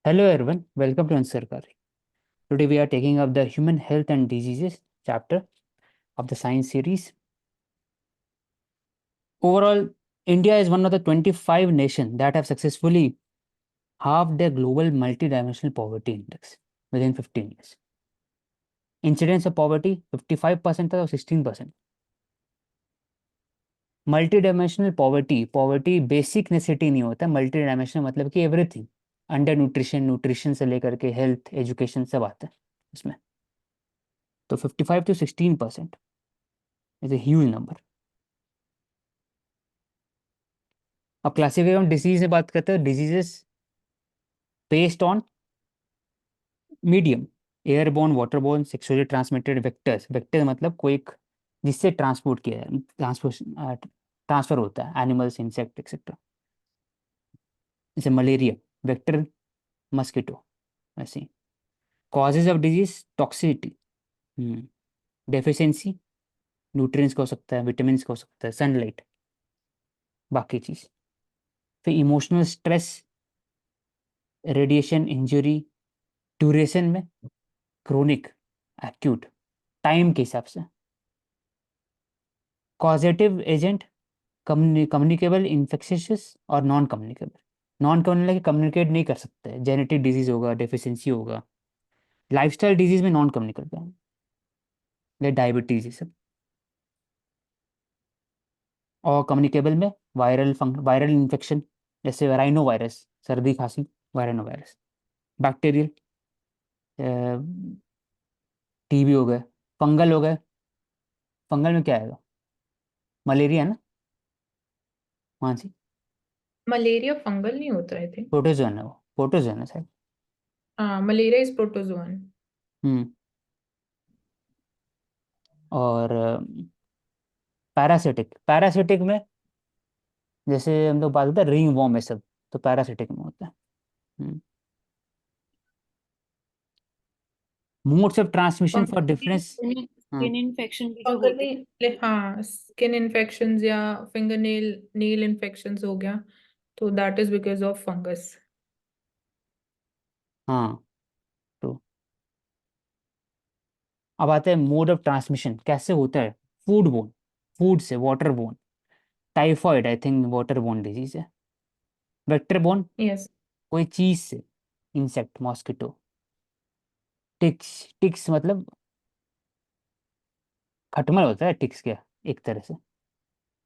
Hello everyone, welcome to Ansarkari. Today we are taking up the Human Health and Diseases chapter of the science series. Overall, India is one of the 25 nations that have successfully halved their global multidimensional poverty index within 15 years. Incidence of poverty 55% or 16%. Multidimensional poverty basic necessity नहीं होता, multi dimensional मतलब कि everything, under nutrition से लेकर के health education सब आता है उसमें। तो 55 to 16% is a huge number. अब क्लासिफिकेशन डिसीज से बात करते हैं। Diseases based on medium, airborne, waterborne, sexually transmitted, vectors. Vector मतलब कोई एक जिससे ट्रांसपोर्ट किया है, ट्रांसफर होता है, एनिमल्स, इंसेक्ट एक्सेट्रा। जैसे मलेरिया, वेक्टर मस्किटो। ऐसे causes of disease, toxicity, deficiency, nutrients का हो सकता है, विटामिन का हो सकता है, सनलाइट, बाकी चीज। फिर emotional stress, radiation injury, duration में क्रोनिक, एक्यूट, टाइम के हिसाब से। कॉजेटिव एजेंट, कम्युनिकेबल इन्फेक्शियस और non communicable. Non communicable communicate नहीं कर सकते, जेनेटिक डिजीज होगा, डेफिशिएंसी होगा। लाइफस्टाइल डिजीज में नॉन कम्युनिकेबल, लाइक डायबिटीज ये सब। और कम्युनिकेबल में वायरल इन्फेक्शन, जैसे राइनो वायरस, सर्दी खांसी, वायरनो वायरस। बैक्टीरियल, टीबी हो गए। फंगल हो गए। फंगल में क्या आएगा? मलेरिया ना, हाँ जी। मलेरिया फंगल नहीं होता आई थिंक। प्रोटोजोन है, वो प्रोटोजोन है शायद। हाँ, मलेरिया इज प्रोटोजोन। हम्म। और पैरासिटिक, पैरासिटिक में जैसे हम लोग बात करते हैं रिंग वॉर्म, है सब तो पैरासिटिक में होता है। Modes of transmission for difference. हाँ। स्किन इन्फेक्शन भी जो फंगल होते हैं। नहीं, हाँ, स्किन इन्फेक्शंस या फिंगर नील इन्फेक्शंस हो गया तो that is because of fungus. हाँ, तो अब आते हैं मोड ऑफ ट्रांसमिशन कैसे होता है। फूड बोन, फूड से। Water borne, typhoid I think water borne disease है। Vector borne, yes. कोई चीज से, इंसेक्ट, मॉस्किटो। टिक्स, टिक्स मतलब खटमल होता है टिक्स क्या, एक तरह से।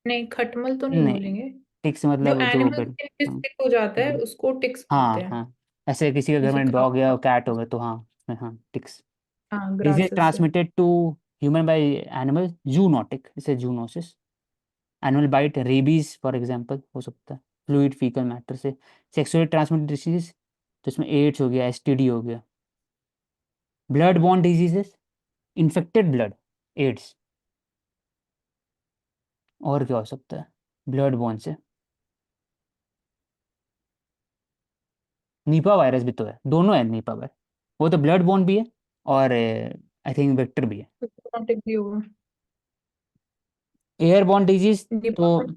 नहीं, खटमल तो नहीं नहीं, बोलेंगे। टिक्स जो मतलब जो एनिमल पे हाँ, स्टिक हो जाता है हाँ, उसको टिक्स बोलते हाँ, हैं। हाँ। ऐसे किसी के घर जैसे में खा, डॉग या कैट हो गया तो हाँ उसमें, हाँ, टिक्स। हाँ, डिजीज ग्रासेस से। Transmitted to human by animal, zoonotic, इसे zoonosis. Animal bite, rabies for example हो सकता है, फ्लूइड फीकल मैटर से। सेक्सुअली ट्रांसमिटेड डिसीज, तो इसमें एड्स हो गया, एसटीडी हो गया। Blood borne diseases, infected blood, AIDS. और क्या हो सकता है ब्लड बॉर्न से? नीपा वायरस भी तो है, दोनों है नीपा वायरस। वो तो ब्लड बॉर्न भी है और आई थिंक वेक्टर भी है। Zoonotic भी होगा। एयरबॉर्न डिजीज तो, निपा।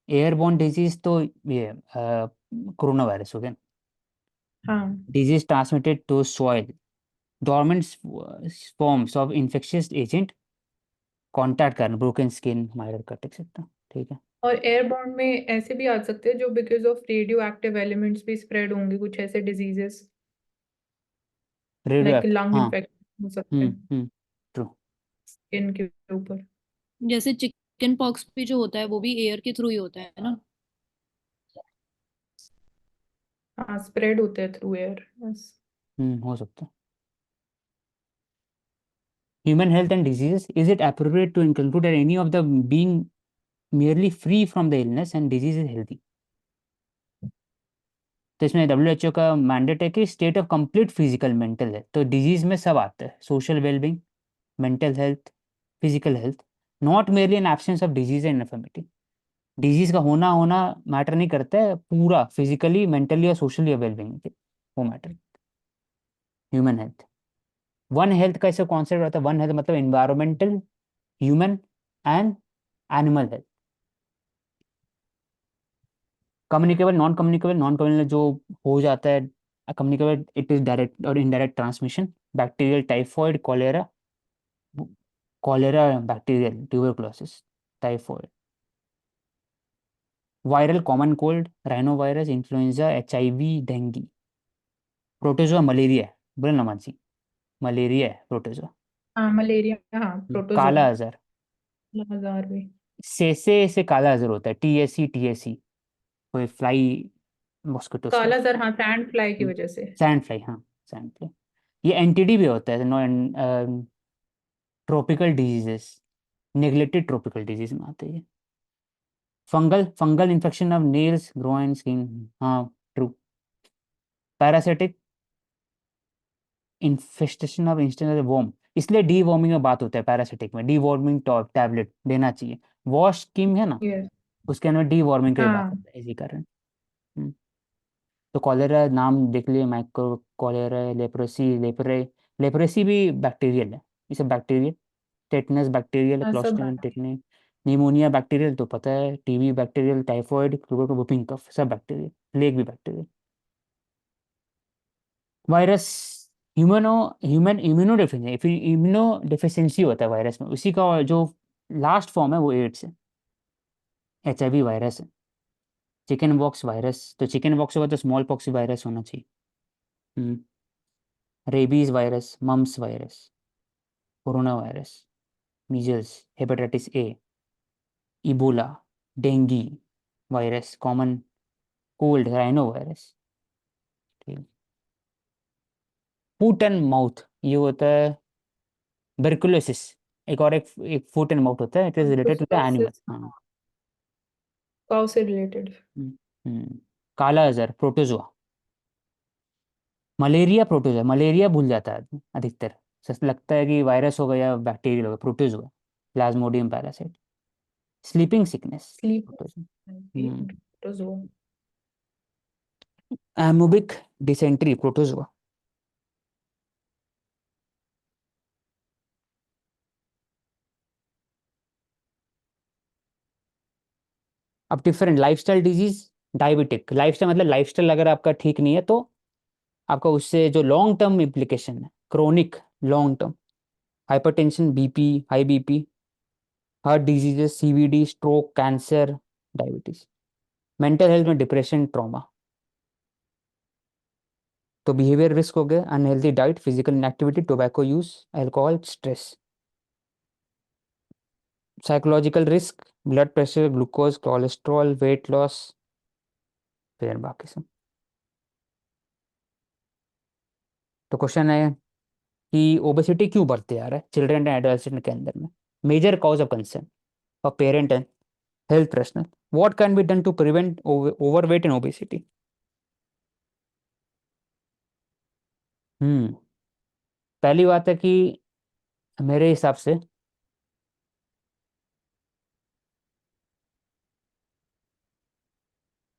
एयरबॉर्न डिजीज तो ये कोरोना वायरस हो गया। हाँ। Disease transmitted to soil, dormant forms of infectious agent, contact करना, broken skin, minor cut etcetera. ठीक है। और एयरबॉर्न में ऐसे भी आ सकते हैं जो because of radio active elements भी स्प्रेड होंगे, कुछ ऐसे diseases radio like act, lung हाँ। इन्फेक्शन हो सकते हैं ट्रू। स्किन के ऊपर। जैसे चिकन पॉक्स भी जो होता है वो भी एयर के थ्रू ही होता है ना। हाँ, स्प्रेड होते हैं थ्रू एयर, यस। हो सकता है। Human health and diseases, is it appropriate to conclude that any of the being merely free from the illness and disease is healthy? तो इसमें WHO का मैंडेट है कि state of complete physical mental health, तो disease में सब आता है, social wellbeing, mental health, physical health, not merely an absence of disease and infirmity. Disease का होना होना मैटर नहीं करता है, पूरा फिजिकली, मेंटली और सोशली वेलबींग वो matter. Human health, one health का ऐसा कॉन्सेप्ट रहता है। वन हेल्थ मतलब environmental, human and animal health. Communicable, non communicable जो हो जाता है कम्युनिकेबल, इट इज डायरेक्ट और indirect transmission, bacterial typhoid, cholera, cholera bacterial tuberculosis, typhoid. Viral common cold, rhinovirus, influenza, HIV, dengue. Protozoa malaria है, बोले ना Mansi, malaria है protozoa. हाँ मलेरिया, हाँ काला प्रोटोजोआ। आजार, हजार भी। से काला आजार होता है, TSE, कोई फ्लाई मॉस्किटोस का। काला जर, हाँ सैंड फ्लाई की वजह से। सैंड फ्लाई, हाँ सैंड फ्लाई। ये एंटीडी भी होता है, no, tropical diseases, neglected tropical disease में आते हैं। Fungal infection of nails, groin, skin, हाँ true. Parasitic infestation of instant worm, इसलिए डी वॉर्मिंग में बात होता है पैरासिटिक में, डी वॉर्मिंग टैबलेट देना चाहिए। वॉश स्कीम है ना, यस। उसके अंदर डी वॉर्मिंग की बात हाँ। होता है इसी कारण। हम्म। तो कॉलेरा नाम देख लिए, माइक्रो कॉलेरा, लेप्रोसी, लेप्रेसी भी बैक्टीरियल है, ये सब बैक्टीरियल। टेटनस बैक्टीरियल, हाँ सब clostridium bacteria. Tetany, pneumonia bacterial तो पता है, TB bacterial, typhoid, whooping cough सब बैक्टीरियल, प्लेग भी bacterial. Virus, human human immunodeficiency होता है वायरस में, उसी का जो लास्ट फॉर्म है वो एड्स है। HIV वायरस है। चिकन बॉक्स वायरस, तो चिकन बॉक्स होगा तो स्मॉल पॉक्स वायरस होना चाहिए। Rabies virus, mumps virus, coronavirus, measles, hepatitis A, Ebola, dengue virus, common cold, rhinovirus. ठीक। फुट एंड माउथ, ये होता है बर्कुलोसिस। एक फुट एंड माउथ होता है, it is related to the animal. Brucellosis, हाँ। काउ से रिलेटेड। हम्म, हम्म। काला आजार, प्रोटोजोआ। मलेरिया, प्रोटोजोआ, मलेरिया भूल जाता है आदमी अधिकतर, सच लगता है कि वायरस होगा या बैक्टीरियल होगा, protozoa, plasmodium parasite. Sleeping sickness, sleep. Protozoa. Protozoa. Amoebic dysentery, protozoa. अब different lifestyle disease, diabetic lifestyle मतलब लाइफस्टाइल अगर आपका ठीक नहीं है तो आपका उससे जो लॉन्ग टर्म इम्प्लीकेशन है, chronic, long term, hypertension, BP, high BP, heart diseases, CVD, stroke, cancer, diabetes. Mental health में डिप्रेशन, ट्रॉमा। तो बिहेवियर रिस्क हो गया, unhealthy diet, physical inactivity, tobacco use, alcohol, stress. Psychological risk, blood pressure, glucose, cholesterol, weight loss, फिर बाकी सब। तो question है कि ओबेसिटी क्यों बढ़ती जा रहा है चिल्ड्रन एंड एडोलसेंट के अंदर में? Major cause of concern for parent and health personal, what can be done to prevent overweight and obesity? Hmm. पहली बात है कि मेरे हिसाब से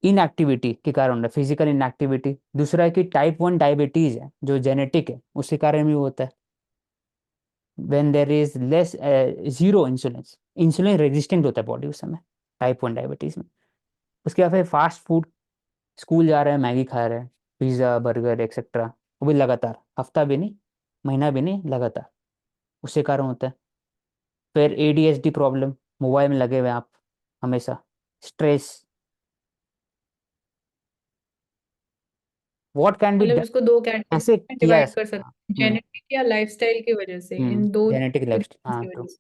इनएक्टिविटी के कारण है, फिजिकल इनएक्टिविटी। दूसरा है कि टाइप 1 डायबिटीज है जो जेनेटिक है, उसके कारण भी होता है। When there is less, zero insulin, insulin resistant होता है बॉडी उस समय, टाइप 1 डायबिटीज में। उसके बाद फिर फास्ट फूड, स्कूल जा रहे हैं मैगी खा रहे हैं, पिज्ज़ा, बर्गर, एक्सेट्रा, वो भी लगातार, हफ्ता भी नहीं, महीना भी नहीं, लगातार, उससे कारण होता है। फिर ADHD प्रॉब्लम, मोबाइल में लगे हुए हैं आप हमेशा, स्ट्रेस। व्हाट कैन बी मतलब डन, इसको दो कैटेगरी ऐसे में किया जा डिवाइड कर सकता है। सकते हैं, जेनेटिक या लाइफस्टाइल की वजह से, इन दो जेनेटिक लाइफ, रीजंस हाँ की ट्रू। वजह से।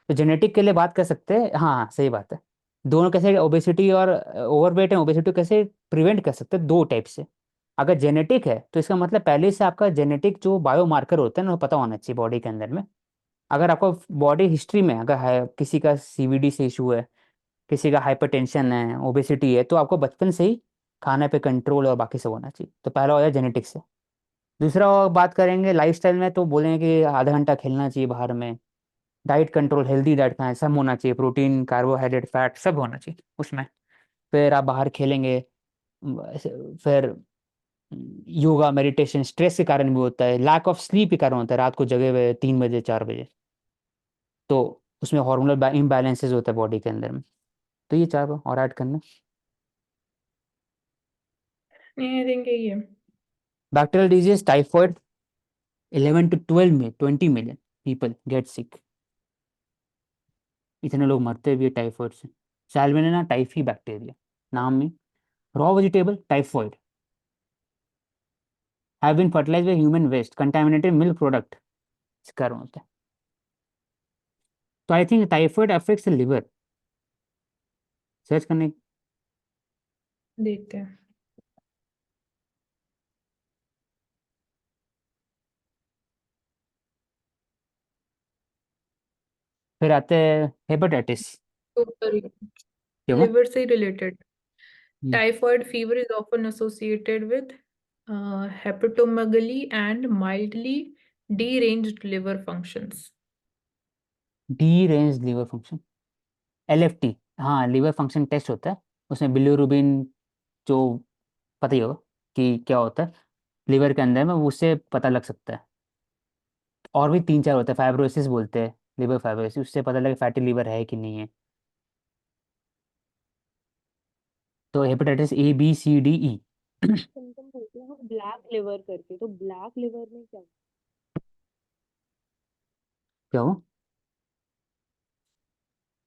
तो जेनेटिक के लिए बात कर सकते हैं, हाँ हाँ, सही बात है। दोनों कैसे ओबेसिटी और ओवरवेट एंड ओबेसिटी कैसे प्रिवेंट कर सकते हैं, दो टाइप से। अगर जेनेटिक है तो इसका मतलब पहले से आपका जेनेटिक जो बायोमार्कर होता है ना वो पता होना चाहिए बॉडी के अंदर में। अगर आपको बॉडी हिस्ट्री में अगर है किसी का CVD से इशू है, किसी का हाइपरटेंशन है, ओबेसिटी है, तो आपको बचपन से ही खाने पे कंट्रोल और बाकी सब होना चाहिए। तो पहला हो जाए जेनेटिक्स से। दूसरा बात करेंगे लाइफस्टाइल में, तो बोलेंगे कि आधा घंटा खेलना चाहिए बाहर में, डाइट कंट्रोल, हेल्दी डाइट खाएं, सब होना चाहिए, प्रोटीन, कार्बोहाइड्रेट, फैट सब होना चाहिए उसमें। फिर आप बाहर खेलेंगे, फिर योगा, मेडिटेशन, स्ट्रेस के कारण भी होता है, लैक ऑफ स्लीप के कारण होता है, रात को जगे हुए 3 बजे 4 बजे, तो उसमें हार्मोनल इम्बैलेंसेस होता है बॉडी के अंदर में। तो ये चार और ऐड करना। नहीं, आई थिंक यही है। बैक्टीरियल डिजीज टाइफॉइड 11 to 12 में 20 million people get sick. इतने लोग मरते भी है टाइफॉइड से। सैल्मोनेला टाइफी बैक्टीरिया नाम में। Raw vegetable typhoid have been fertilized by human waste contaminated milk product इस कारण होता है। तो I think typhoid affects liver. Search करने। देखते हैं। फिर आते हैं हेपेटाइटिस। तो क्यों? लिवर से related, hmm, typhoid fever is often associated with hepatomegaly and mildly deranged liver functions. D range liver function LFT। हाँ, लिवर फंक्शन टेस्ट होता है। उसमें बिलिरुबिन जो पता ही होगा कि क्या होता है लिवर के अंदर में, वो उससे पता लग सकता है। और भी 3 4 होते हैं, फाइब्रोसिस बोलते हैं, लिवर फाइब्रोसिस, उससे पता लगे फैटी लिवर है कि नहीं है। तो hepatitis A B C D E। Symptom बोलते हैं ब्लैक लिवर करके, तो ब्लैक लिवर में क्या? क्या हो?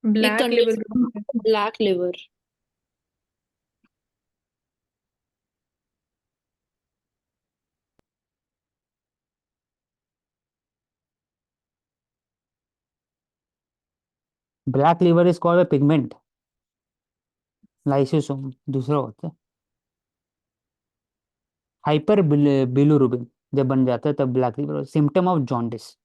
एक black liver condition, black liver. Black liver is called pigment lysosome, दूसरा होता है हाइपर बिलिरुबिन। जब बन जाता है तब black liver. Symptom of jaundice.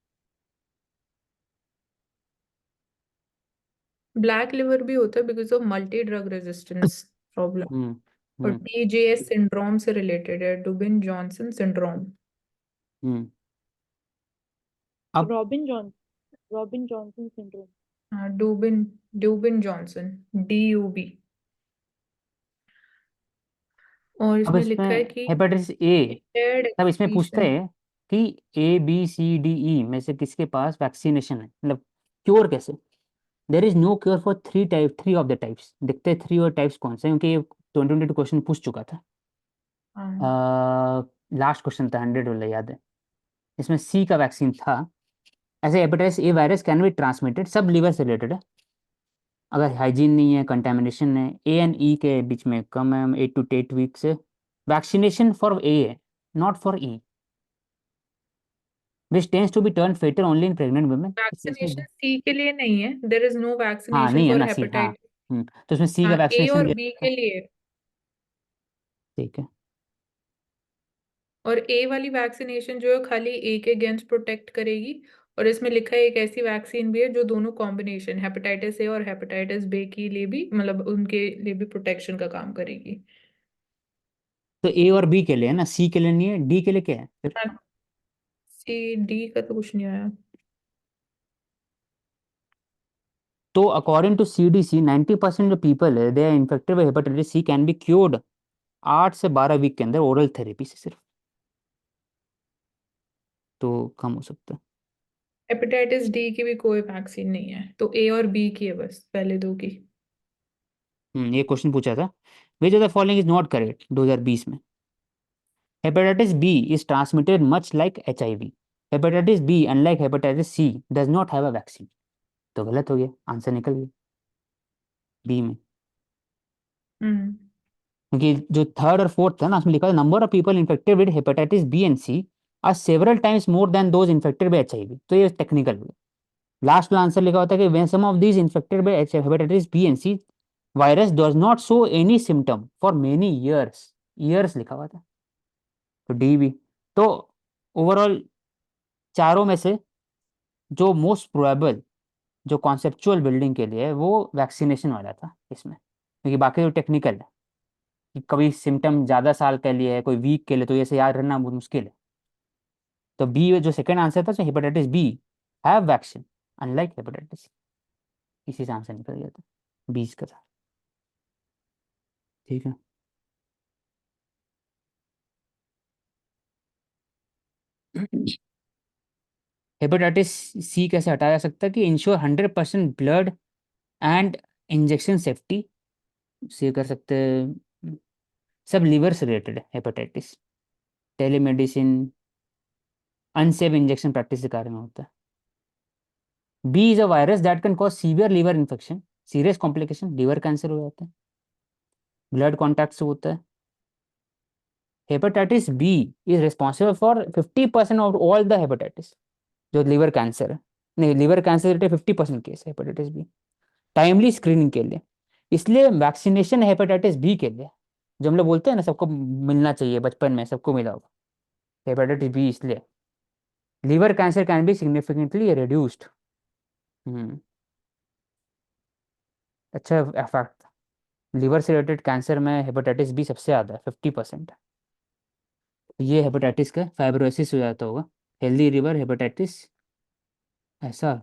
Black liver भी होता है because of multi drug resistance problem, hmm और हम्म TJS सिंड्रोम से रिलेटेड है, डुबिन जॉनसन सिंड्रोम। हम्म अब रॉबिन जॉनसन सिंड्रोम। हाँ, डुबिन डुबिन जॉनसन, DUB। और अब इसमें इसमें लिखा है कि हेपेटाइटिस ए, shared तब इसमें पूछते excretion। हैं कि ABCDE में से किसके पास वैक्सीनेशन है, मतलब क्योर कैसे। There is no cure for three of the types. देखते हैं थ्री और टाइप्स कौन से हैं, क्योंकि ये 2022 क्वेश्चन पूछ चुका था। हाँ, लास्ट क्वेश्चन था 100 वाला, याद है। इसमें सी का वैक्सीन था। ऐसे hepatitis A virus can be transmitted, सब लीवर से रिलेटेड है। अगर हाइजीन नहीं है, कंटेमिनेशन है, A and E के बीच में कम है 8 to 8 weeks से। वैक्सीनेशन फॉर ए है, not for E, which tends to be turn fatal only in pregnant women. Vaccination C के लिए नहीं है, देर इज नो हाँ वैक्सीनेशन नहीं है फॉर ना सी, हाँ। हेपेटाइटिस। तो उसमें सी का हाँ, A वैक्सीनेशन और दिया B था। के लिए। ठीक है। और A वाली वैक्सीनेशन जो है खाली A के अगेंस्ट प्रोटेक्ट करेगी, और इसमें लिखा है एक ऐसी वैक्सीन भी है जो दोनों कॉम्बिनेशन हेपेटाइटिस A और हेपेटाइटिस B के लिए भी, मतलब उनके लिए भी प्रोटेक्शन का काम करेगी। तो ए और बी के लिए है ना, सी के लिए नहीं है, डी के लिए क्या है फिर? CD का तो कुछ नहीं आया। तो अकॉर्डिंग टू CDC 90% जो पीपल है they are infected by hepatitis C can be cured 8 से 12 वीक के अंदर ओरल थेरेपी से सिर्फ। तो कम हो सकता है। हेपेटाइटिस D की भी कोई वैक्सीन नहीं है, तो A और B की है बस, पहले दो की। ये क्वेश्चन पूछा था। Which of the following is not correct 2020 में। Hepatitis B is transmitted much like HIV। Hepatitis B unlike hepatitis C does not have a vaccine. तो गलत हो गया, आंसर निकल गया बी में। हम्म। क्योंकि जो थर्ड और फोर्थ था ना, उसमें लिखा था number of people infected with hepatitis B and C are several times more than those infected by HIV। तो ये टेक्निकल हुआ। लास्ट वाला आंसर लिखा होता है कि when some of these infected by hepatitis B and C virus does not show any symptom for many years. Years लिखा हुआ था। तो डी भी। तो ओवरऑल चारों में से जो मोस्ट प्रोबेबल, जो कॉन्सेप्चुअल बिल्डिंग के लिए है, वो वैक्सीनेशन वाला था इसमें, क्योंकि बाकी तो टेक्निकल है। कि कभी सिम्टम ज़्यादा साल के लिए है, कोई वीक के लिए, तो ऐसे याद रखना बहुत मुश्किल है। तो बी जो सेकंड आंसर था, hepatitis B have vaccine unlike hepatitis. इसी से आंसर निकल गया था, 20 का था। ठीक है। हेपेटाइटिस सी कैसे हटाया जा सकता है कि ensure 100% blood and injection safety से कर सकते हैं। सब लीवर से रिलेटेड है hepatitis. Telemedicine, unsafe injection practice के कारण होता है। B is a virus that can cause severe liver infection, serious complication, liver cancer हो जाता है, ब्लड कॉन्टैक्ट से होता है। Hepatitis B is responsible for 50% of all the hepatitis, जो लीवर कैंसर है। नहीं, लीवर कैंसर रिलेटेड 50% केस है हेपेटाइटिस बी। टाइमली स्क्रीनिंग के लिए, इसलिए वैक्सीनेशन हेपेटाइटिस बी के लिए, जो हम लोग बोलते हैं ना सबको मिलना चाहिए, बचपन में सबको मिला होगा हेपेटाइटिस बी, इसलिए liver cancer can be significantly reduced. Hmm, अच्छा फैक्ट, लीवर से रिलेटेड कैंसर में हेपेटाइटिस बी सबसे ज़्यादा है, 50%। ये हेपेटाइटिस का फाइब्रोसिस हो जाता होगा, हेल्दी लिवर हेपेटाइटिस, ऐसा।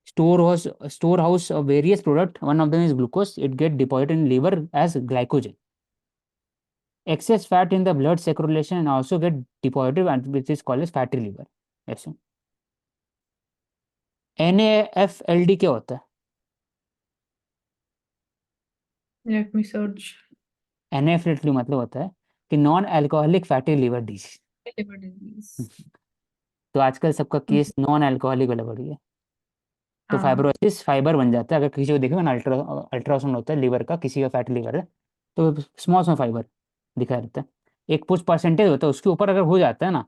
Storehouse of various product, one of them is glucose, it get deposited in liver as glycogen. Excess fat in the blood circulation and also get deposited, and which is called as fatty liver, ऐसे। NAFLD क्या होता है? Let me search. NAFLD मतलब होता है कि non alcoholic fatty liver disease. Liver disease. तो आजकल सबका केस नॉन अल्कोहलिक वाला बढ़ गया। तो हाँ। फाइब्रोसिस फाइबर बन जाता है, अगर किसी को देखोगे ना, अल्ट्रासाउंड होता है लीवर का, किसी का फैटी लीवर है, तो स्मॉल स्मॉल फाइबर दिखा रहता है। एक कुछ परसेंटेज होता है, उसके ऊपर अगर हो जाता है ना,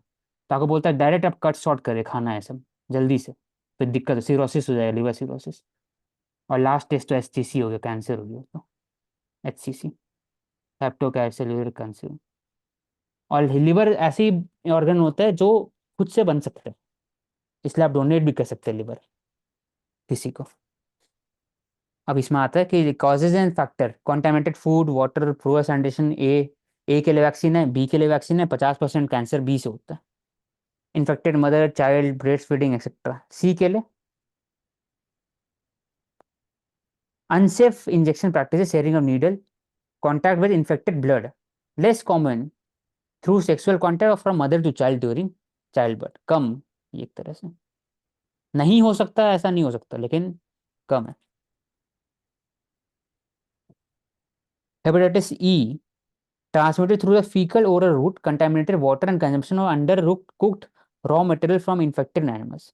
तो आपको बोलता है डायरेक्ट आप कट शॉर्ट करे खाना है सब जल्दी से, फिर दिक्कत सिरोसिस हो जाएगा, लिवर सिरोसिस। और लास्ट टेस्ट तो HCC हो गया, कैंसर हो गया तो HCC, हेप्टोकैल्सियलर कैंसर। और लिवर ऐसी ऑर्गन होता है जो खुद से बन सकता है, इसलिए आप डोनेट भी कर सकते हैं लिवर किसी को। अब इसमें आता है कि causes and factor, contaminated food, water, poor sanitation. A के लिए वैक्सीन है, बी के लिए वैक्सीन है, 50% कैंसर बी से होता है। Infected mother, child, breastfeeding etcetera, C के लिए। Unsafe injection practice, sharing of needle, contact with infected blood, less common through sexual contact from mother to child during childbirth, कम। ये एक तरह से नहीं हो सकता, ऐसा नहीं हो सकता, लेकिन कम है। Hepatitis E transmitted through the fecal oral route, contaminated water and consumption of undercooked raw material from infected animals,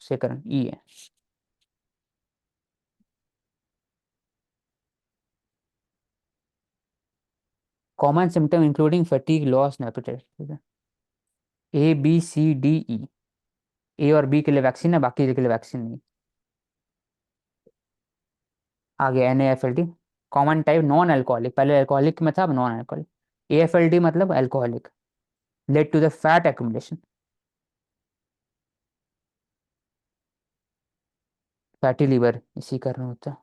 से कारण ई है। Common symptom including fatigue, loss, appetite। ABCDE, ए और बी के लिए वैक्सीन है, बाकी के लिए वैक्सीन नहीं। आगे NAFLD, common type non alcoholic, पहले अल्कोहलिक में था, अब नॉन अल्कोहलिक। AFLD मतलब alcoholic, lead to the fat accumulation, fatty liver इसी कारण होता है।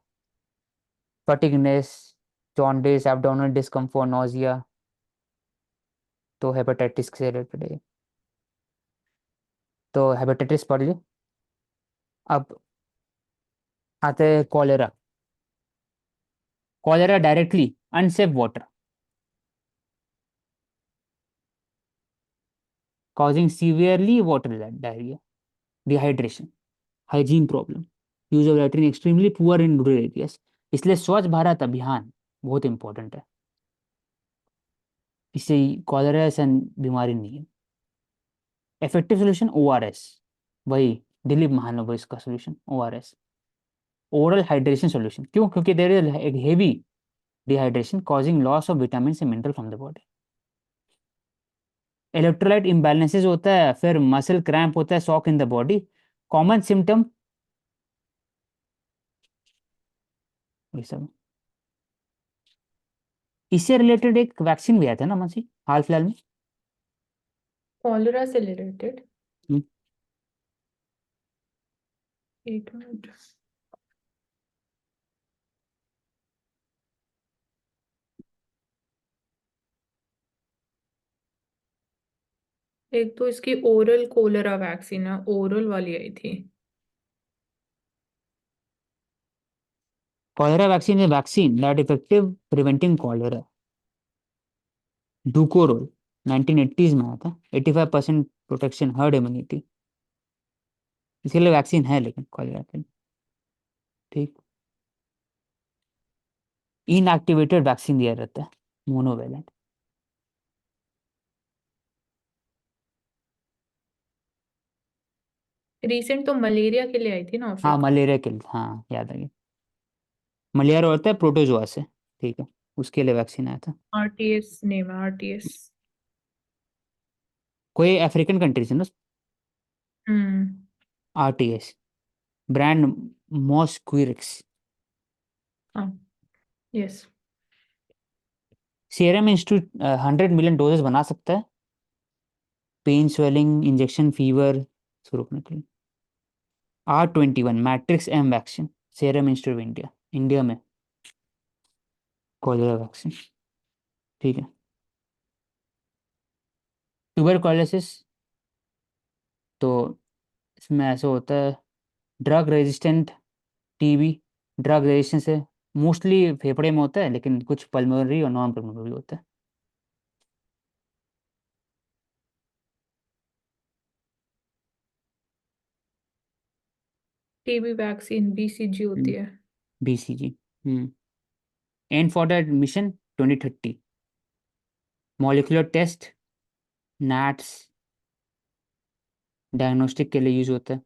Fatigueness, jaundice, abdominal discomfort, nausea, तो हेपेटाइटिस से रिलेटेड है। तो हेपेटाइटिस पढ़ ली। अब आते हैं cholera. Cholera directly unsafe water, causing severely water diarrhea, dehydration, hygiene problem, use of latrine extremely poor in rural areas। इसलिए स्वच्छ भारत अभियान बहुत इंपॉर्टेंट है, इससे कॉलेरा ऐसा बीमारी नहीं है। इफेक्टिव सोल्यूशन ORS, वही दिलीप महानवो इसका solution ORS, oral hydration solution. क्यों? क्योंकि देर इज एक heavy dehydration causing loss of vitamin से mineral from the body. Electrolyte imbalances होता है, फिर मसल क्रैम्प होता है, shock in the body, common symptom ये सब। इससे रिलेटेड एक वैक्सीन भी आया था ना मासी, हाल फिलहाल में। कॉलरा से रिलेटेड, हम्म, एक मिनट। एक तो इसकी ओरल कोलेरा वैक्सीन है, ओरल वाली आई थी। Cholera vaccine is vaccine that effective preventing cholera, Dukoral, 1980s में आया था, 85% प्रोटेक्शन, हर्ड इम्यूनिटी। इसके लिए वैक्सीन है लेकिन कॉलेरा के लिए। ठीक। इनएक्टिवेटेड वैक्सीन दिया रहता है, मोनोवेलेंट। रिसेंट तो मलेरिया के लिए आई थी ना हाँ औषध। मलेरिया के लिए, हाँ याद आ गया। मलेरिया होता है प्रोटोजोआ से, ठीक है, उसके लिए वैक्सीन आया था। आरटीएस नेम है, आरटीएस। कोई अफ्रीकन कंट्री से ना। हम्म। RTS, brand Mosquirix. हाँ। Yes. Serum Institute 100 million doses बना सकता है, पेन, स्वेलिंग, इंजेक्शन, फीवर से रोकने के लिए। R21 matrix M vaccine, serum institute of India, India में कॉलेरा वैक्सीन, ठीक है। ट्यूबरकुलोसिस, तो इसमें ऐसा होता है, drug resistant TB, drug resistance है, मोस्टली फेफड़े में होता है, लेकिन कुछ पल्मोनरी और नॉन पल्मोनरी भी होता है। टीबी वैक्सीन बीसीजी होती है। BCG. And for that mission 2030, molecular test, NATs, diagnostic के लिए यूज होता है।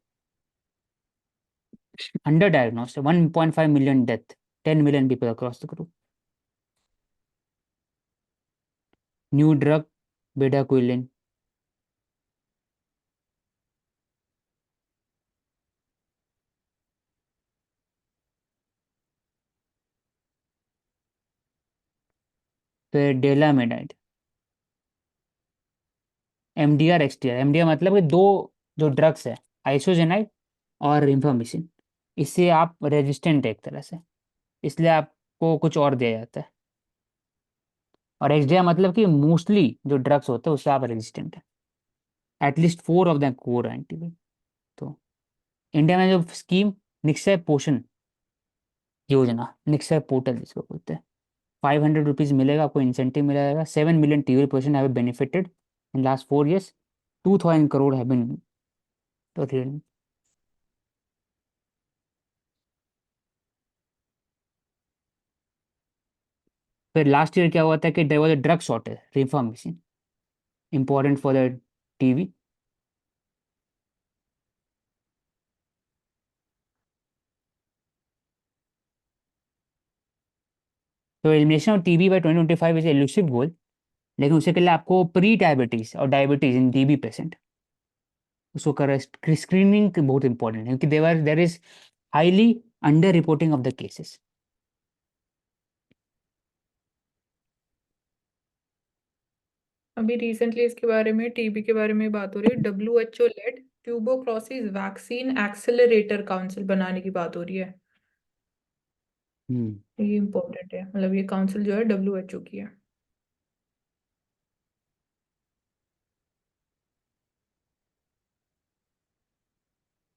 Under diagnosed 1.5 million death, 10 million people across the globe. New drug bedaquiline. फिर डेलामेडाइड, एमडीआर एक्सडीआर। एमडीआर मतलब कि दो जो ड्रग्स है, आइसोजेनाइड और रिम्फामिसिन, इससे आप रेजिस्टेंट है एक तरह से, इसलिए आपको कुछ और दिया जाता है। और एक्सडीआर मतलब कि मोस्टली जो ड्रग्स होते हैं उससे आप रेजिस्टेंट है, at least 4 of the core antibody. तो इंडिया में जो स्कीम, निक्षय पोषण योजना, निक्षय पोर्टल जिसको बोलते हैं, 500 रुपीज मिलेगा आपको, इंसेंटिव मिलेगा। 7 million TB person have benefited in last 4 years, 2000 crore have been. तो फिर लास्ट ईयर क्या हुआ था कि there was a drug shortage, reformation, important for the TB. तो elimination of TB by 2025 is elusive goal, लेकिन उससे पहले आपको प्री डायबिटीज और डायबिटीज इन टीबी पेशेंट उसको कर स्क्रीनिंग बहुत इंपॉर्टेंट है, क्योंकि there is highly under reporting of the cases. अभी रिसेंटली इसके बारे में, टीबी के बारे में बात हो रही है, WHO lead tuberculosis vaccine accelerator council बनाने की बात हो रही है। हम्म। ये इंपॉर्टेंट है, मतलब ये काउंसिल जो है डब्ल्यूएचओ की है।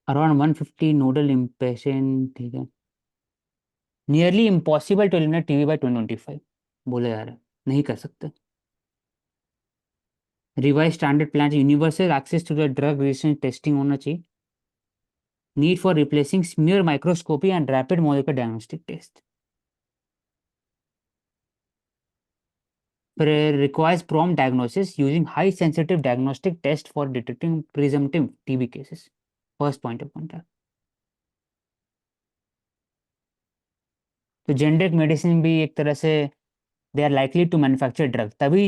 अराउंड 150 नोडल इम्प्रेशन, ठीक है। Nearly impossible to eliminate TB by 2025 बोला जा रहा है, नहीं कर सकते। Revise standard plan, universal access to the drug resistance testing होना चाहिए। Need for replacing smear microscopy and rapid molecular diagnostic test. Requires prompt diagnosis using high sensitive diagnostic test for detecting presumptive TB cases. First point of contact. तो generic medicine भी एक तरह से they are likely to manufacture drug, तभी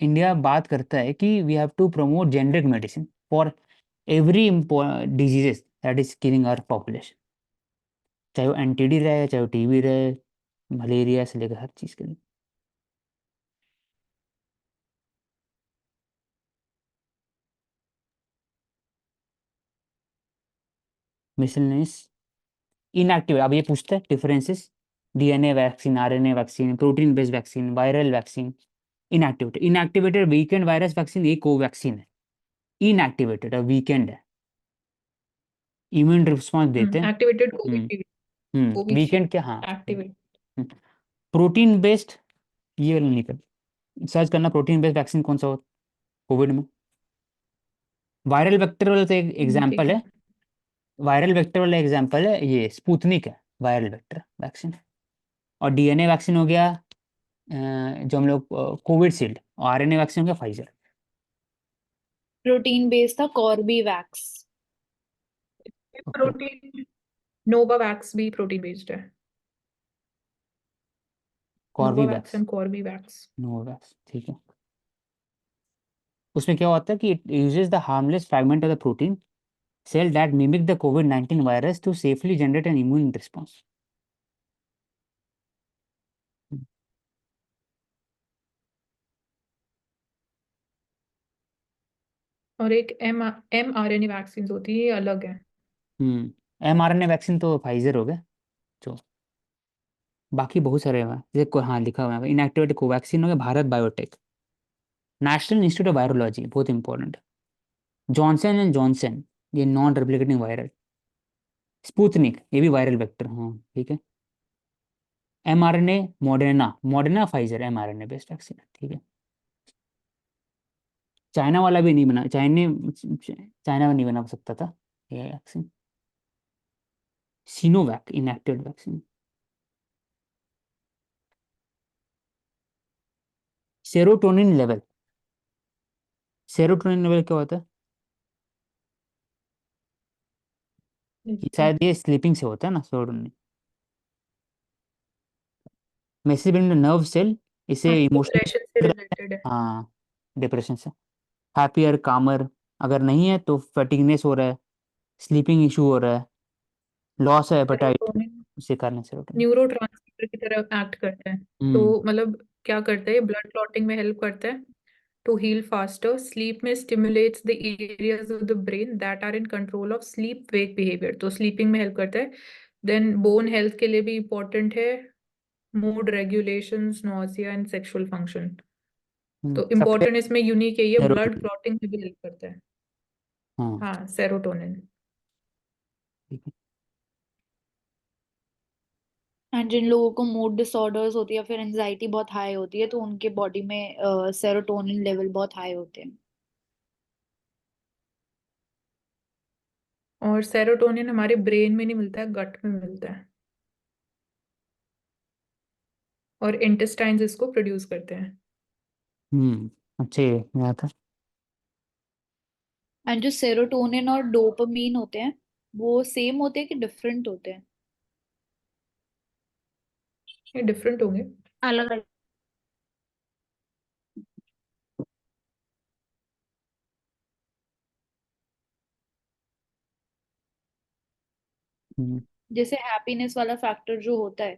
India बात करता है कि we have to promote generic medicine for every diseases that is killing our population, चाहे वो एनटीडी रहे, चाहे वो टीबी रहे, मलेरिया से लेकर हर चीज़ के लिए। मिसलनेस इनएक्टिव, अब ये पूछता है differences, DNA vaccine, RNA vaccine, protein based vaccine, viral vaccine. Inactivated, inactivated weekend virus vaccine एक कोवैक्सीन है, इनएक्टिवेटेड है, वीकेंड है, इम्यून रिस्पॉन्स देते हैं। एक्टिवेटेड कोविड, वीकेंड कोविशील्ड क्या, हाँ। एक्टिवेट। प्रोटीन बेस्ड, ये वाला नहीं कर, सर्च करना प्रोटीन बेस्ड वैक्सीन कौन सा हो कोविड में। वायरल वेक्टर वाला तो एक ठीक एग्जाम्पल है। है, वायरल वेक्टर वाला एग्जाम्पल है ये स्पुतनिक है, वायरल वेक्टर वैक्सीन। और डीएनए वैक्सीन हो गया जो हम लोग कोविडशील्ड, और आरएनए वैक्सीन हो गया फाइजर। प्रोटीन बेस्ड था कॉर्बीवैक्स। ओके। प्रोटीन, नोवावैक्स भी प्रोटीन बेस्ड है। Novavax Corbevax, and Corbevax. Novax, ठीक है। उसमें क्या होता है कि it uses the harmless fragment of the protein cell that mimic the कोविड-19 virus to safely generate an immune response. और एक M R N A vaccine होती है, ये अलग है। एमआरएनए वैक्सीन तो फाइजर हो गया। जो बाकी बहुत सारे हैं, जैसे हाँ लिखा हुआ है इनएक्टिवेटेड कोवैक्सीन हो गया Bharat biotech, national institute of virology बहुत इंपॉर्टेंट, जॉनसन एंड जॉनसन ये नॉन रेप्लिकेटिंग वायरल, स्पुतनिक ये भी वायरल वेक्टर, हाँ ठीक है। MRNA Moderna, Moderna Pfizer mRNA based vaccine, ठीक है। चाइना वाला भी नहीं बना, चाइना में नहीं बना सकता था ये vaccine. Sinovac inactivated vaccine. Serotonin level, serotonin level क्या होता है? ये इसका शायद ये स्लीपिंग से होता है ना serotonin, message in nerve cell, इसे हाँ, इमोशनल डिप्रेशन से रिलेटेड है। हाँ डिप्रेशन से। हैप्पियर कामर, अगर नहीं है तो फटीगनेस हो रहा है, स्लीपिंग इशू हो रहा है, लॉस है एपेटाइट, सेरोटोनिन उसे कारण सेरोटोनिन। न्यूरोट्रांसमीटर की तरह एक्ट करता है। तो हम्म। मतलब क्या करता है, ब्लड क्लॉटिंग में हेल्प करता है, टू हील फास्टर, स्लीप में stimulates the areas of the brain that are in control of sleep wake behaviour, तो स्लीपिंग में हेल्प करता है। देन बोन हेल्थ के लिए भी इम्पोर्टेंट है, mood regulations, nausea and sexual function. तो सबसे इम्पोर्टेंट इसमें यूनिक है, ये ब्लड सेरोटोनिन। क्लॉटिंग में भी हेल्प करता है। हाँ हाँ, सेरोटोनिन। ठीक है। एंड जिन लोगों को मूड डिसऑर्डर्स होती है, फिर एंजाइटी बहुत हाई होती है, तो उनके बॉडी में सेरोटोनिन लेवल बहुत हाई होते हैं। और सेरोटोनिन हमारे ब्रेन में नहीं मिलता है, गट में मिलता है, और इंटेस्टाइन्स इसको प्रोड्यूस करते हैं। अच्छे याद था। एंड जो सेरोटोनिन और डोपामीन होते हैं, वो सेम होते हैं कि डिफरेंट होते हैं? ये डिफरेंट होंगे। अलग अलग। हम्म जैसे हैप्पीनेस वाला फैक्टर जो होता है,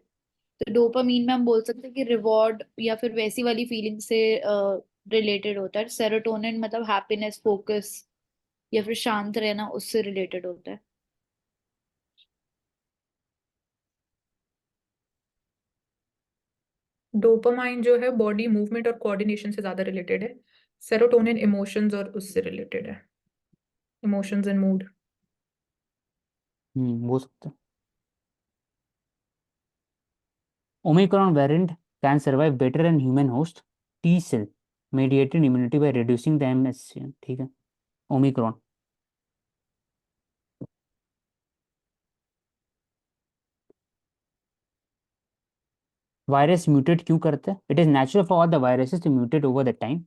तो डोपामीन में हम बोल सकते हैं कि रिवॉर्ड या फिर वैसी वाली फीलिंग से रिलेटेड होता है। सेरोटोनिन मतलब हैप्पीनेस, फोकस या फिर शांत रहना, उससे रिलेटेड होता है। डोपामाइन जो है बॉडी मूवमेंट और कोऑर्डिनेशन से ज्यादा रिलेटेड है। सेरोटोनिन इमोशंस और उससे रिलेटेड है, इमोशंस एंड मूड। हो सकता है। Omicron variant can survive better in human host T cell mediated immunity by reducing the MSC, ठीक है। ओमिक्रॉन वायरस म्यूटेट क्यों करते हैं? It is natural for the viruses to mutate over the time,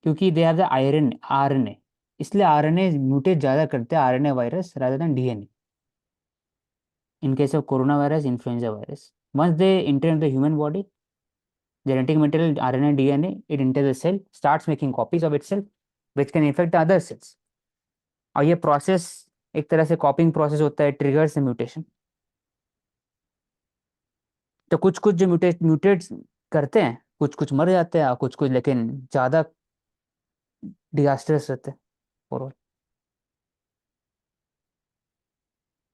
क्योंकि they have the iron RNA, इसलिए RNA mutate ज़्यादा करते हैं RNA virus rather than DNA. In case of corona virus, influenza virus, once they enter into the human body, genetic material RNA DNA, it enters the cell, starts making copies of itself which can infect the other cells, और ये process एक तरह से कॉपिंग process होता है, triggers mutation. तो कुछ कुछ जो म्यूटेट करते हैं, कुछ कुछ मर जाते हैं और कुछ कुछ लेकिन ज़्यादा डिजास्टर्स रहते हैं ओवरऑल।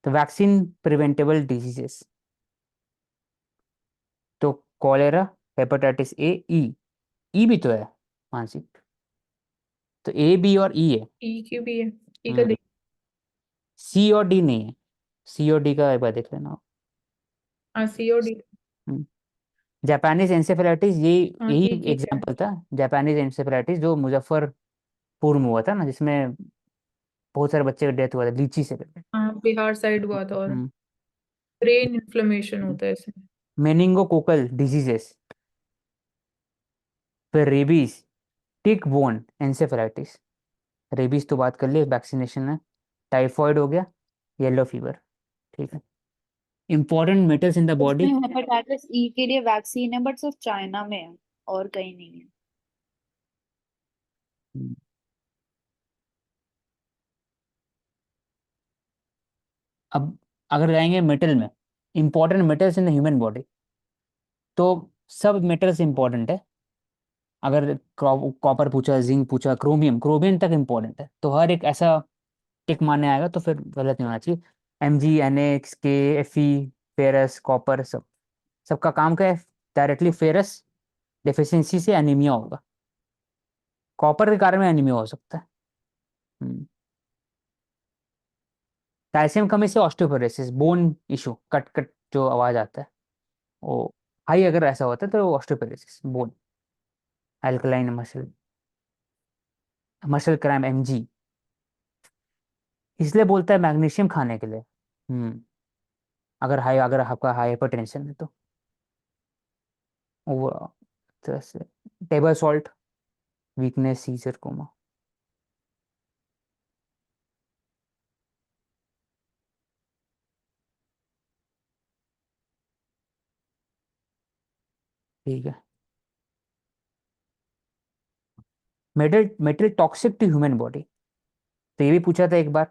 तो वैक्सीन प्रिवेंटेबल डिजीजेस, तो कॉलेरा, हेपेटाइटिस ए, ई भी तो है मानसिक, तो ए बी और ई है। ई की भी है, ई का देख। सी और डी नहीं है, सी और डी का एक बार देख लेना। हाँ, सी और डी। जापानीज एंसेफेलाइटिस, ये हाँ, ई यही की क्या है। एग्जांपल था। जापानीज एंसेफेलाइटिस जो मुजफ्फरपुर में हुआ था ना, जिसमें बहुत सारे बच्चे का डेथ हुआ था लीची से करके। हाँ, बिहार साइड हुआ था, और हम्म, ब्रेन इन्फ्लेमेशन होता है इसमें। मेनिंगोकोकल डिजीजेस, फिर रेबीज, टिक बोन एंसेफेलाइटिस। रेबीज तो बात कर ली, वैक्सीनेशन है। टाइफॉइड हो गया, येलो फीवर। ठीक है। इंपॉर्टेंट मेटल्स इन द इसमें बॉडी। हेपेटाइटिस ई के लिए वैक्सीन है बट सिर्फ चाइना में है और कहीं नहीं है। अब अगर जाएंगे मेटल में, important metals in the human body, तो सब मेटल्स इंपॉर्टेंट है। अगर कॉपर पूछा, जिंक पूछा, क्रोमियम, क्रोमियम तक इंपॉर्टेंट है, तो हर एक ऐसा टिक मारने आएगा तो फिर गलत नहीं होना चाहिए। Mg, Na, के, Fe, फेरस, कॉपर, सब सबका काम क्या है? डायरेक्टली फेरस डेफिशिएंसी से एनीमिया होगा। कॉपर के कारण में एनीमिया हो सकता है। कैल्शियम कमी से osteoporosis, bone issue, cut cut जो आवाज आता है वो, हाई अगर ऐसा होता है तो osteoporosis, bone. Alkaline muscle, muscle cramp, Mg, इसलिए बोलता है मैग्नीशियम खाने के लिए। अगर आपका हाइपरटेंशन है तो वो तरह से। Table salt, weakness, seizure, coma. ठीक है। Metal metal toxic to human body, तो ये भी पूछा था एक बार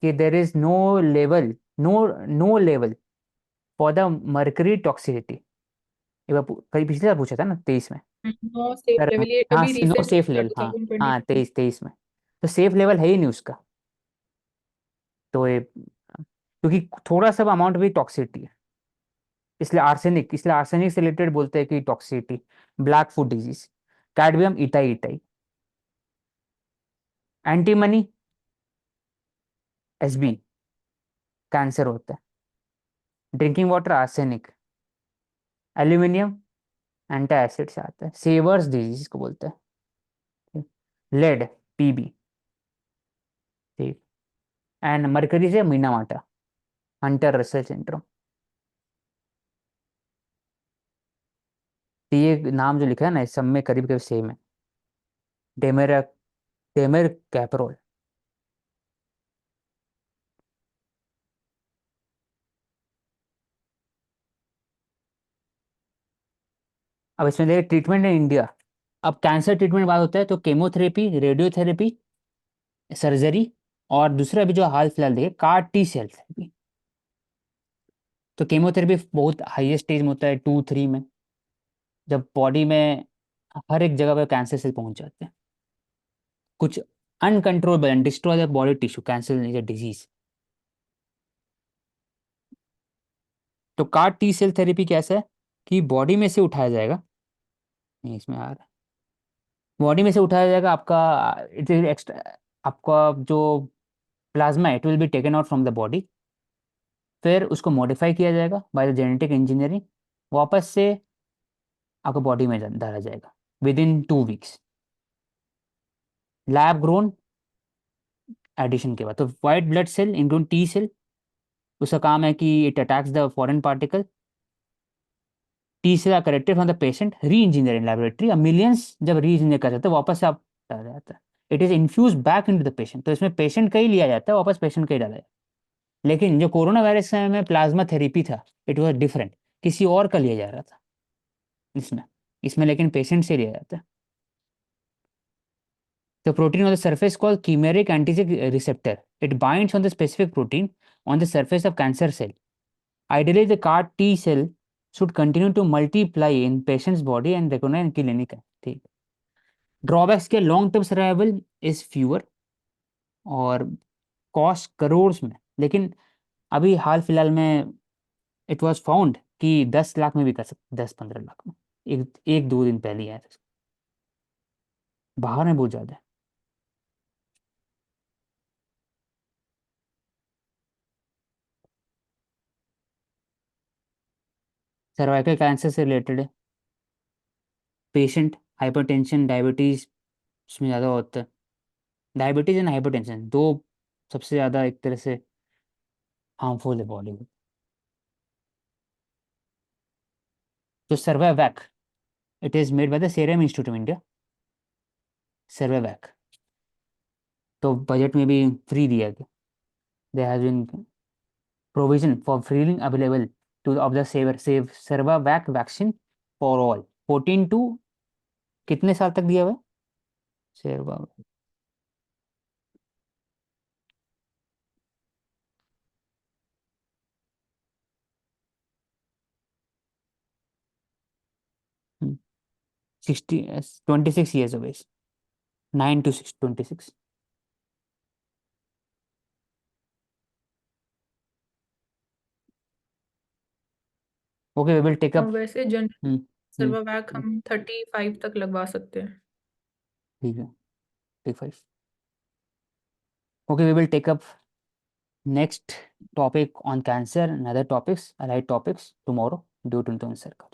कि there is no level for the mercury toxicity. एक बार कहीं पिछले साल पूछा था ना, 23 में। नो सेफ सर लेवल, ये हाँ, अभी नो रिसेंट सेफ पूछा लेवल, टू हाँ। थाउजेंड ट्वेंटी हाँ, टू 23 में। तो सेफ लेवल है ही नहीं उसका। तो ये क्योंकि थोड़ा सा अमाउंट भी टॉक्सिसिटी है, इसलिए आर्सेनिक से रिलेटेड बोलते हैं कि toxicity. Black foot disease, cadmium, itai itai. Antimony, SB, cancer होता है। Drinking water, arsenic. Aluminium, antacid से आता है। सेवर्स डिजीज को बोलते हैं। Lead, PB. ठीक। एंड मरकरी से मीनामाटा, हंटर रसेल सिंड्रोम। तो ये नाम जो लिखा है ना, इस सब में करीब करीब सेम है। डेमेर डेमेर कैपरोल। अब इसमें देखिए ट्रीटमेंट इन इंडिया। अब कैंसर ट्रीटमेंट बात होता है तो केमोथेरेपी, रेडियोथेरेपी, सर्जरी, और दूसरा अभी जो हाल फिलहाल देखिए कार टी सेल थेरेपी। तो केमोथेरेपी बहुत हाईएस्ट स्टेज में होता है 2-3 में, जब बॉडी में हर एक जगह पे कैंसर सेल पहुंच जाते हैं। कुछ uncontrollable and destroy the body tissue, cancer is a disease. तो कार टी सेल थेरेपी कैसा है कि बॉडी में से उठाया जाएगा, नहीं इसमें आ रहा है, बॉडी में से उठाया जाएगा आपका, इट इज एक्स्ट्रा, आपका जो प्लाज्मा है, it will be taken out from the body. फिर उसको मॉडिफाई किया जाएगा बाय द जेनेटिक इंजीनियरिंग, वापस से आपका बॉडी में डाला जाएगा within 2 weeks, lab grown addition के बाद। तो white blood cell include T cell, उसका काम है कि it attacks the foreign particle. T cell are collected from the patient, re engineer in laboratory. अब मिलियंस जब री इंजीनियर कर जाते हैं वापस से आप डाला जाता है। It is infuse back into the patient, तो इसमें पेशेंट का ही लिया जाता है, वापस पेशेंट का ही डाला जाता है। लेकिन जो कोरोना वायरस में प्लाज्मा थेरेपी था, इट वॉज डिफरेंट, किसी और का लिया जा रहा था इसमें। इसमें लेकिन पेशेंट से लिया जाता है। The protein on the surface called chimeric antigen receptor. It binds on the specific protein on the surface of cancer cell. Ideally, the CAR T cell should continue to multiply in patient's body and recognize and kill any ठीक। Drawbacks के, long term survival is fewer, और cost crore में। लेकिन अभी हाल फिलहाल में it was found कि 10 लाख में भी कर सकते, 10-15 लाख में। एक एक दो दिन पहले आया था। बाहर में बहुत ज्यादा है। सर्वाइकल कैंसर से रिलेटेड है। पेशेंट हाइपरटेंशन, डायबिटीज उसमें ज़्यादा होता है। डायबिटीज एंड हाइपरटेंशन दो सबसे ज़्यादा एक तरह से हार्मफुल है बॉडी को। तो Cervavac, it is made by the serum institute of India, Cervavac. तो बजट में भी फ्री दिया गया, there has been provision for freely available to of the Cervavac vaccine for all 14 to कितने साल तक दिया हुआ है सर्वा 60 26 years of age, 9 to 26। Okay we will take और अप। वैसे जनरल हम्म सर्वावैक हम 35 तक लगवा सकते हैं। ठीक है, take 5। Okay we will take up next topic on cancer and other topics, allied topics tomorrow due to the circle.